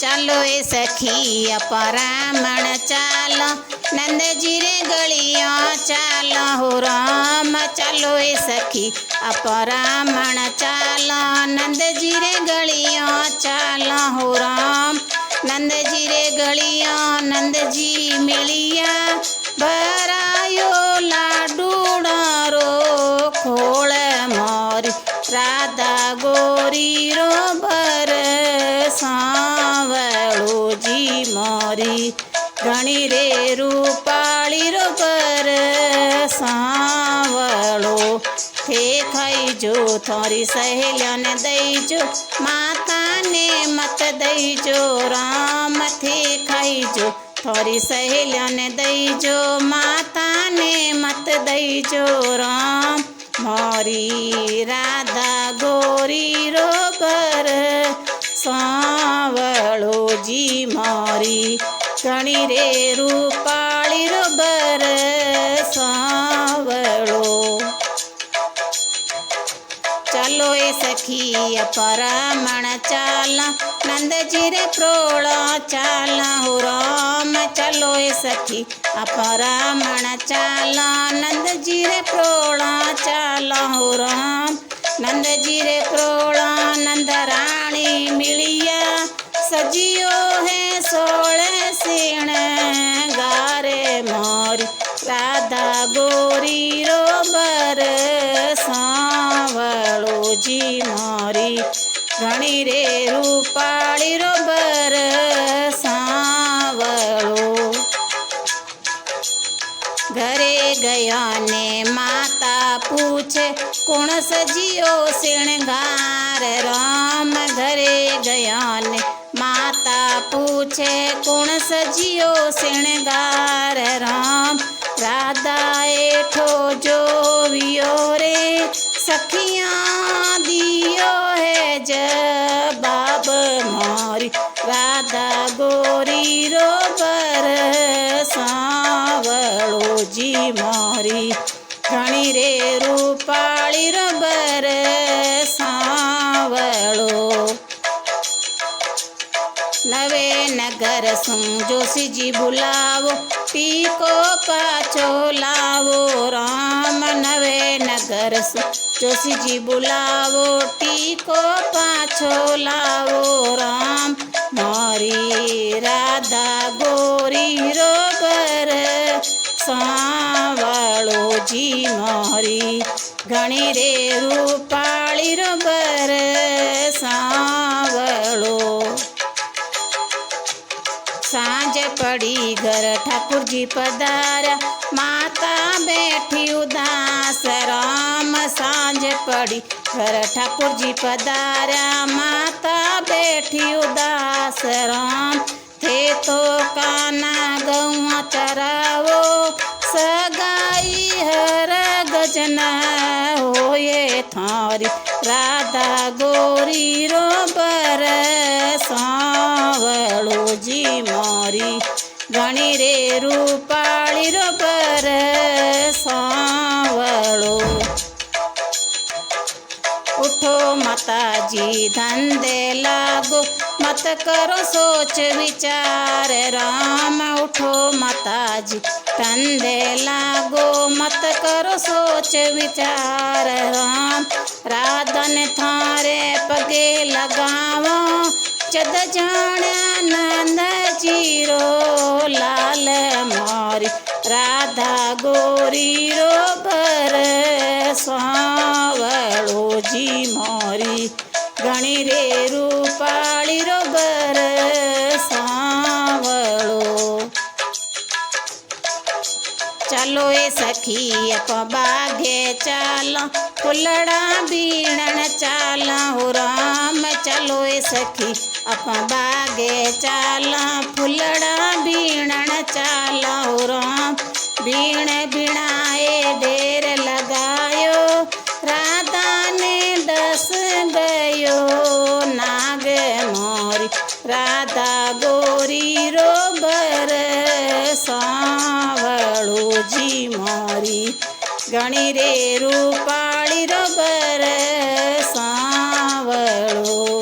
ચાલો એ સખી અપરામણ ચાલો નંદજી રે ગળિયો ચાલો હો રામ ચાલો એ સખી અપરામણ ચાલો નંદજી રે ગળિયો ચાલો હો રામ નંદજી રે ગળિયો નંદજી મિલિયા ભરાયો લાડુડારો ખોળ મોરી રાધા ગોરી રો બર સાવળોજી મોરી ઘણી રે રૂપાળી રો બર સાવળો થે ખાઈજો થોરી સહેલ્યાને દઈજો માતાને મત દઈજો રામ થે ખાઈજો થોરી સહેલ્યાને દઈજો માતાને મત દઈજો રામ મોરી રાધા ગોરી રો બર સાવળોજી મોરી ઘણી રે રૂપાળી રો બર સાવળો ચાલો એ સખી અપરામણ ચાલો નંદજી રે પ્રોળ ચાલો હો રામ ચાલો એ સખી અપરામણ ચાલો નંદજી રે પ્રોળ ચાલો હો રામ નંદજી રે પ્રોળ નંદ રાણી મિલિયા સજીઓ હે સોળ સીણ ગારે મોરી રાધા ગોરી રો બર સાવળોજી મોરી ઘણી રે રૂપાળી રો બર સાવળો ઘરે ગયો ને માતા પૂછે કોણ સજીઓ શણગાર રામ ઘરે ગયો ને માતા પૂછે કોણ સજીઓ શણગાર રામ રાધા એઠો જોવિયો રે સખિયા દિયો હે જવાબ મોરી રાધા ગોરી રો બર સાવળોજી મોરી ઘણી રે રૂપાળી રો બર સાવળો નવે નગર સું જોશીજી બોલાવો ટીકો પાછો લાવો રામ નવે નગર સું જોશીજી બોલાવો ટીકો પાછો લાવો રામ મોરી રાધા ગોરી રો બર સાવળોજી મોરી ઘણી રે રૂપાળી રો બર સાવળો સાંજ પડી ઘર ઠાકુરજી પધાર્યા માતા બેઠી ઉદાસ રામ સાંજ પડી ઘર ઠાકુરજી પધાર્યા માતા બેઠી ઉદાસ રામ થે તો કાના ગૌ ચરાવો સગાઈ હર ગજના હોયે થારી રાધા ગોરી રો બર સાવળોજી મોરી ઘણી રે રૂપાળી રો બર સાવળો ઉઠો માતાજી ધંધે લાગો મત કરો સોચ વિચાર રામ ઉઠો માતાજી ધંધે લાગો મત કરો સોચ વિચાર રામ રાધન થારે પગે લગાવો ચદ જાણ્યા નંદજી રો લાલ મોરી રાધા ગોરી રો બર સાવળોજી મોરી ઘણી રે રૂપાળી રો બર સાવળો ચાલો એ સખી અપ બાગે ચાલો ફૂલડા બીણણ ચાલો હો રામ ચાલો એ સખી અપ બાગે ચાલો ફૂલડા બીણણ ચાલો હો રામ बीण बीणाए ढेर लगायो राधा ने डस गयो नाग मोरी राधा गोरी रो बर सावळोजी मोरी घणी रे रूपाળી रो बर सावळो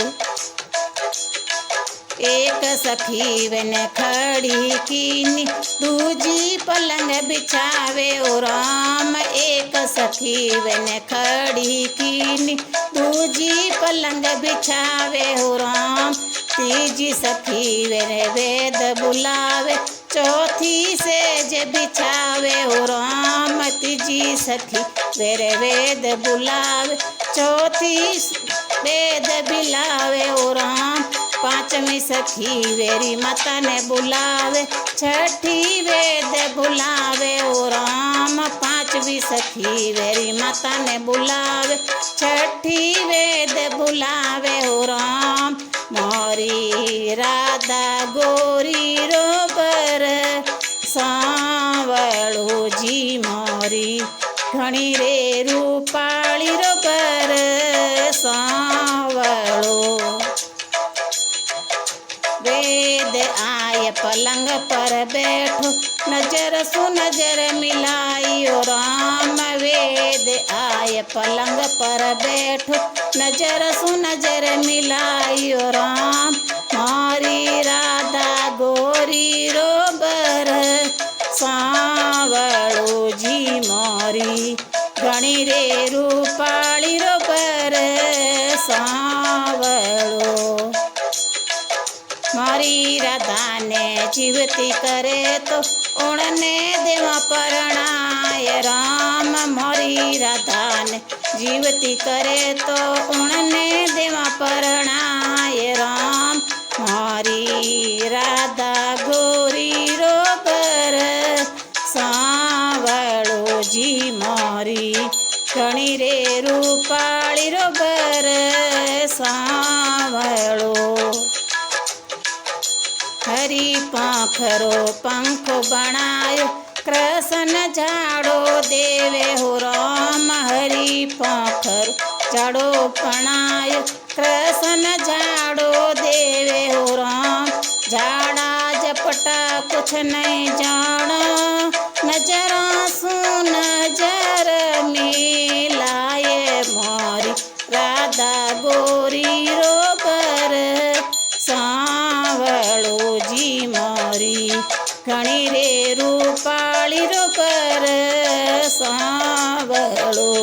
एक एक सखी वेने खड़ी कीनी दूजी पलंग बिछावे ओ राम। एक सखी वेने खड़ी कीनी दूजी पलंग बिछावे ओ राम। तीजी सखी वेने वेद बुलावे चौथी सेज बिछावे ओ राम। तीजी सखी वेरे वेद बुलावे चौथी वेद बिलावे ओ राम। पांचवी सखी वेरी माता ने बुलावे छठी वेद बुलावे ओ राम। पांचवी सखी वेरी माता ने बुलावे छठी वेद बुलावे ओ राम। मोरी राधा गोरी रो बर सांवळो जी मोरी घणी रे रूपाળી रो बर सांवळो। वेद आय पलंग पर बैठो नजर सु नजर मिलाई ओ राम। वेद आय पलंग पर बैठो नजर सु नजर मिलाई ओ राम। मारी राधा गोरी रो बर सांवळो जी मोरी घणी रे रूपाળી रो बर सांवळो। मारी राधा ने जीवती करे तो उणने देवा परणाय राम। मारी राधा ने जीवती करे तो उणने देवा परणाय राम। मारी राधा गोरी रो बर सांवळो जी मोरी घणी रे रूपाળી रो बर सांवळो। हरी पाखरो पंखो बनायो कृष्ण झाड़ो देवे हो राम। हरी पाखरो झाड़ो बनायो कृष्ण झाड़ो देवे हो राम। झाड़ा झपटा कुछ नहीं जानो नजरा सु नजर मिलाए। मोरी राधा गोरी रो बर सांवळो जी मोरी घणी रे रूपाળી रो बर सांवळो।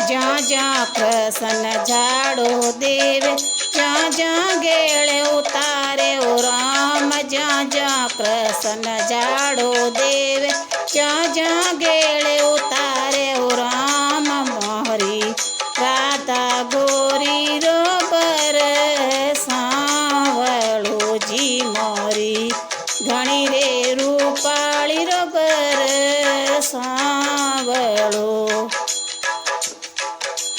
ज्यां ज्यां कृष्ण झाड़ो देवे ज्यां ज्यां गेळे उतारे ओ राम। ज्यां ज्यां कृष्ण झाड़ो देवे ज्यां ज्यां गेळे उतारे ओ राम। मोरी राधा गोरी रो बर सांवळो जी मोरी घणी रे रूपाળી रो बर सांवळो।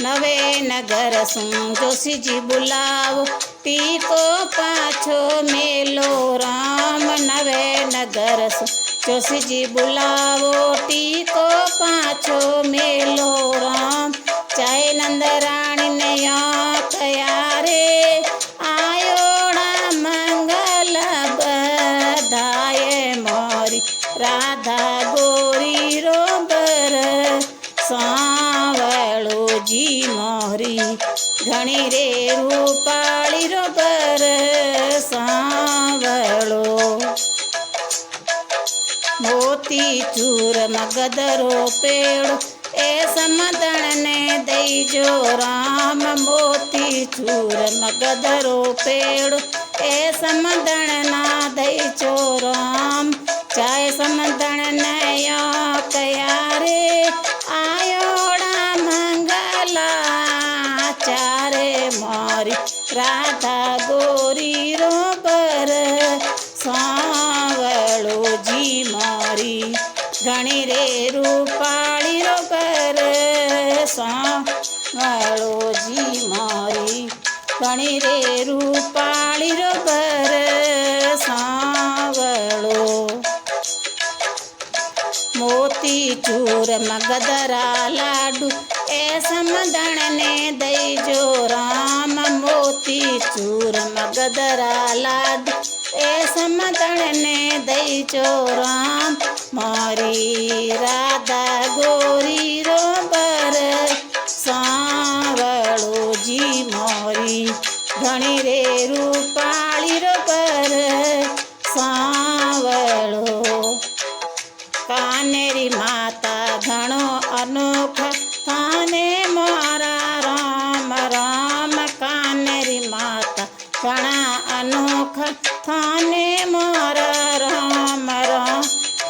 नवे नगर सुं जोशी जी बुलावो टीको पाछो मेलो राम। नवे नगर सुं जोशी जी बुलावो टीको पाछो मेलो राम। चाहे नंद रानी ने कया रे आयोड़ा मंगल बधाए। मोरी राधा गोरी रो बर सांवळो जी मोरी घणी रे रूपाળી रो बर सांवळो। मोती चूर मगदरो पेड़ो ए समदण ने दईजो राम। मोती चूर मगदरो पेड़ो ए समदण ना दईजो राम। चाहे समदण नया कया रे आयोड़ा मंगला चारे। मोरी राधा गोरी रो बर सांवळो जी मोरी घणी रे रूपाળી रो बर सांवळो जी मोरी घणी रे रूपाળી रो बर सांवळो। मोती चूर मगदरा लाडू ए समदण ने दईजो राम। मोती चूर मगदरा लाडू ए समदण ने दईजो राम। मोरी राधा गोरी रो बर सांवळो जी मोरी घणी रे रू રૂપાળી રો બર સાવળો કાનેરી માતા ઘણો અનોખા થાને મારા રામ રામ કાનેરી માતા ઘણા અનોખા થાને મારા રામ રામ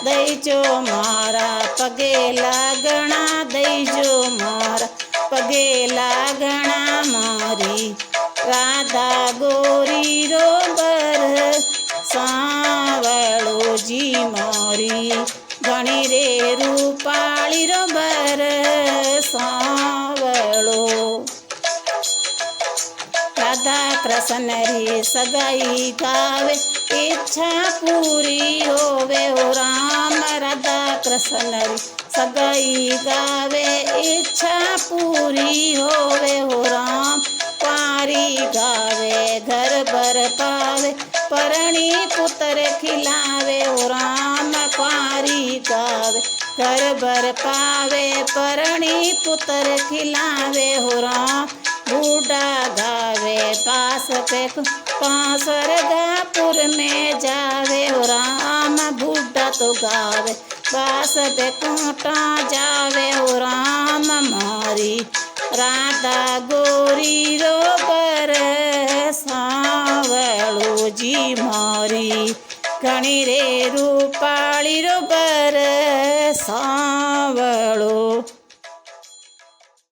દઈજો મારા પગે લાગણા દઈજો મારા પગે લાગણા મારી રાધા ગોરી રો બર સાવળોજી મારી ઘણી રે રૂપાળી રો બર સાવળો રાધા કૃષ્ણ રી સગાઈ ગાવે ઈચ્છા પૂરી હોવે હો રામ રાધા કૃષ્ણ રી સગાઈ ગાવે ઈચ્છા પૂરી હોવે હો રામ પારી ગાવે ઘર ભર પાવે પરણી પુત્ર ખિલાવે હો રામ પારી ગાવે ઘર ભર પાવે પરણી પુત્ર ખિલાવે હો રામ बूढ़ा गावे पास पे सरगापुर में जावे हो राम बूढ़ा तो गावे पास पे कोटा जावे हो राम मारी राधा गोरी रो बर सावळो जी मारी घणी रे रूपाળી रो बर सावळो।